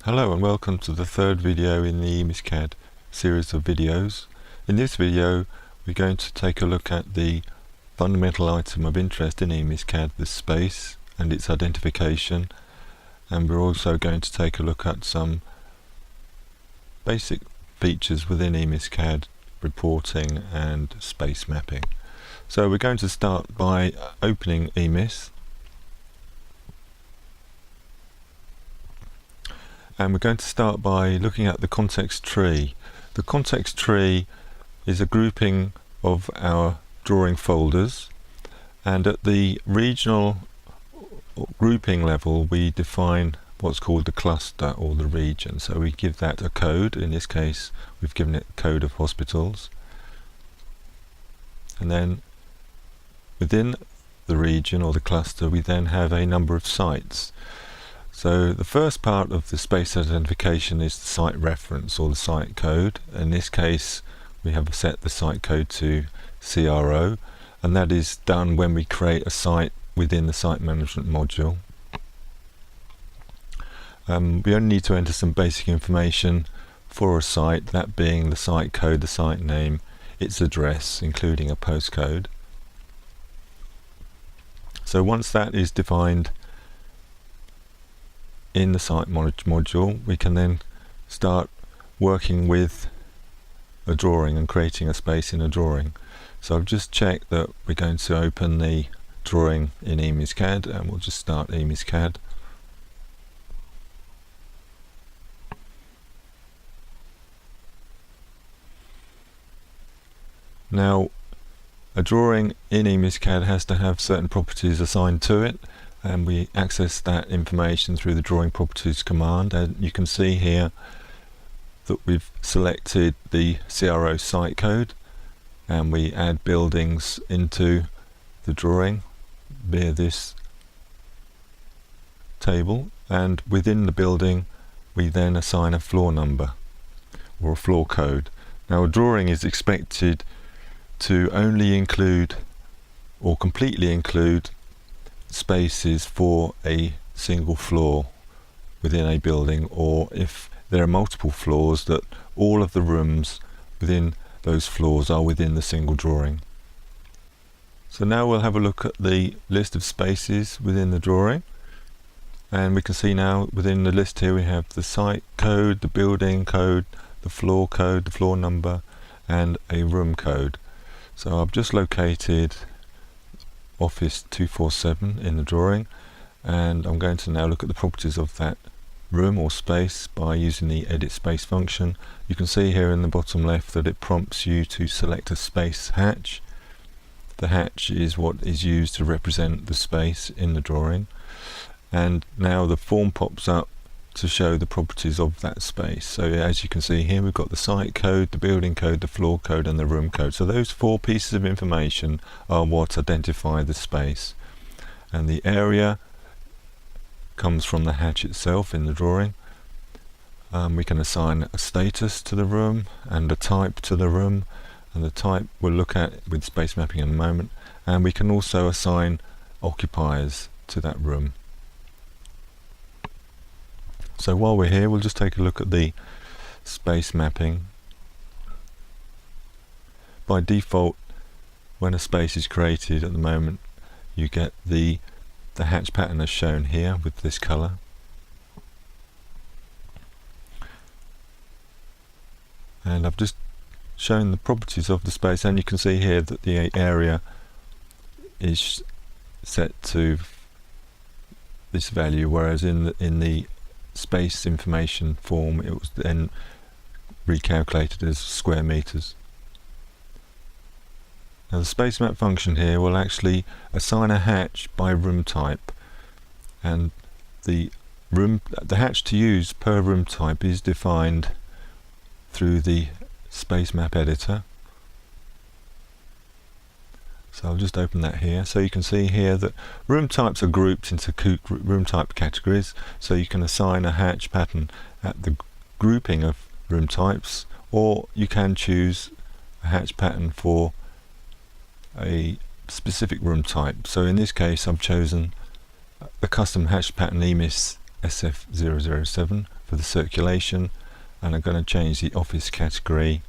Hello and welcome to the third video in the emisCAD series of videos. In this video we're going to take a look at the fundamental item of interest in emisCAD, the space and its identification, and we're also going to take a look at some basic features within emisCAD reporting and space mapping. So we're going to start by opening emis. And we're going to start by looking at the context tree. The context tree is a grouping of our drawing folders, and at the regional grouping level we define what's called the cluster or the region. So we give that a code. In this case we've given it a code of hospitals, and then within the region or the cluster we then have a number of sites. So the first part of the space identification is the site reference or the site code. In this case we have set the site code to CRO, and that is done when we create a site within the site management module. We only need to enter some basic information for a site, that being the site code, the site name, its address including a postcode. So once that is defined in the site module, we can then start working with a drawing and creating a space in a drawing. So I've just checked that we're going to open the drawing in emisCAD, and we'll just start emisCAD. Now a drawing in emisCAD has to have certain properties assigned to it, and we access that information through the drawing properties command. And you can see here that we've selected the CRO site code, and we add buildings into the drawing via this table, and within the building we then assign a floor number or a floor code. Now a drawing is expected to only include or completely include spaces for a single floor within a building, or if there are multiple floors, that all of the rooms within those floors are within the single drawing. So now we'll have a look at the list of spaces within the drawing, and we can see now within the list here we have the site code, the building code, the floor code, the floor number, and a room code. So I've just located Office 247 in the drawing, and I'm going to now look at the properties of that room or space by using the edit space function. You can see here in the bottom left that it prompts you to select a space hatch. The hatch is what is used to represent the space in the drawing, and now the form pops up to show the properties of that space. So as you can see here, we've got the site code, the building code, the floor code, and the room code. So those four pieces of information are what identify the space, and the area comes from the hatch itself in the drawing. We can assign a status to the room and a type to the room, and the type we'll look at with space mapping in a moment, and we can also assign occupiers to that room. So while we're here, we'll just take a look at the space mapping. By default, when a space is created at the moment, you get the hatch pattern as shown here with this colour. And I've just shown the properties of the space, and you can see here that the area is set to this value, whereas in the space information form it was then recalculated as square meters. Now the space map function here will actually assign a hatch by room type, and the hatch to use per room type is defined through the space map editor. So I'll just open that here. So you can see here that room types are grouped into room type categories, so you can assign a hatch pattern at the grouping of room types, or you can choose a hatch pattern for a specific room type. So in this case I've chosen the custom hatch pattern emis SF007, for the circulation, and I'm going to change the office category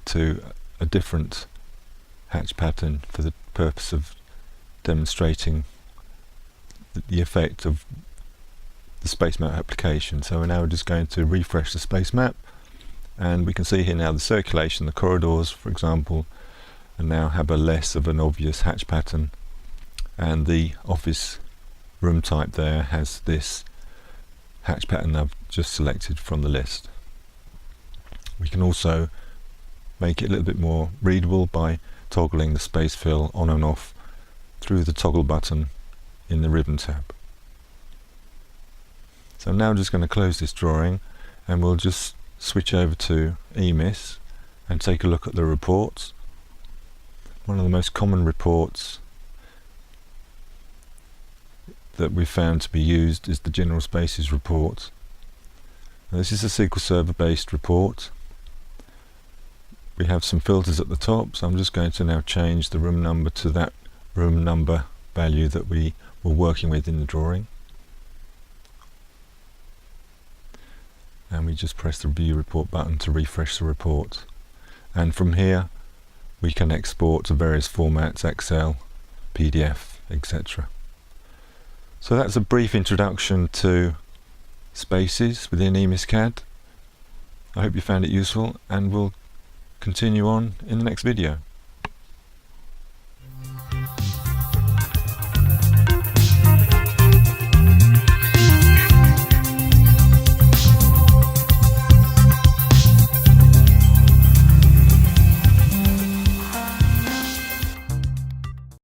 to a different hatch pattern for the purpose of demonstrating the effect of the space map application. So we're now just going to refresh the space map, and we can see here now the circulation, the corridors for example, and now have a less of an obvious hatch pattern, and the office room type there has this hatch pattern I've just selected from the list. We can also make it a little bit more readable by toggling the space fill on and off through the toggle button in the ribbon tab. So I'm now just going to close this drawing, and we'll just switch over to emis and take a look at the reports. One of the most common reports that we've found to be used is the General Spaces report. Now, this is a SQL Server based report. We have some filters at the top, so I'm just going to now change the room number to that room number value that we were working with in the drawing. And we just press the View Report button to refresh the report. And from here we can export to various formats, Excel, PDF, etc. So that's a brief introduction to spaces within emisCAD. I hope you found it useful, and we'll continue on in the next video.